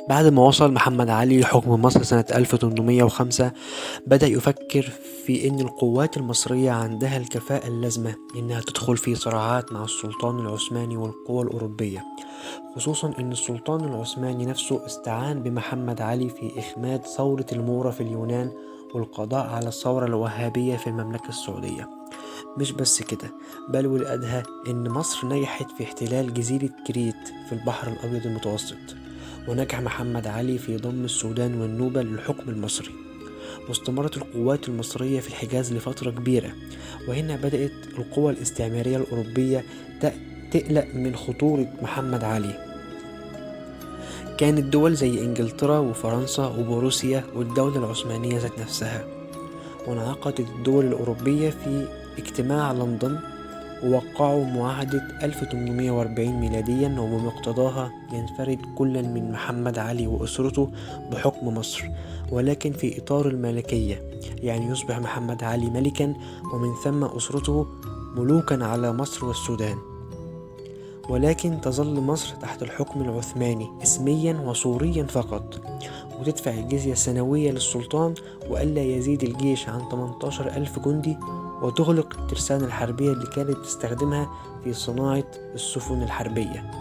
بعد ما وصل محمد علي لحكم مصر سنة 1805 بدأ يفكر في أن القوات المصرية عندها الكفاءة اللازمة إنها تدخل في صراعات مع السلطان العثماني والقوى الأوروبية، خصوصا أن السلطان العثماني نفسه استعان بمحمد علي في إخماد ثورة المورة في اليونان والقضاء على الثورة الوهابية في المملكة السعودية. مش بس كده، بل والأدهى إن مصر نجحت في احتلال جزيرة كريت في البحر الأبيض المتوسط، ونجح محمد علي في ضم السودان والنوبة للحكم المصري. واستمرت القوات المصرية في الحجاز لفترة كبيرة، وهنا بدأت القوى الاستعمارية الأوروبية تقلق من خطورة محمد علي. كانت دول زي إنجلترا وفرنسا وبروسيا والدولة العثمانية ذات نفسها، وانعقدت الدول الأوروبية في اجتماع لندن ووقعوا معاهدة 1840 ميلاديا، وبمقتضاها ينفرد كل من محمد علي وأسرته بحكم مصر، ولكن في إطار الملكية، يعني يصبح محمد علي ملكا ومن ثم أسرته ملوكا على مصر والسودان. ولكن تظل مصر تحت الحكم العثماني اسميا وصوريا فقط، وتدفع الجزية السنوية للسلطان، وألا يزيد الجيش عن 18 ألف جندي، وتغلق الترسانة الحربية اللي كانت تستخدمها في صناعة السفن الحربية.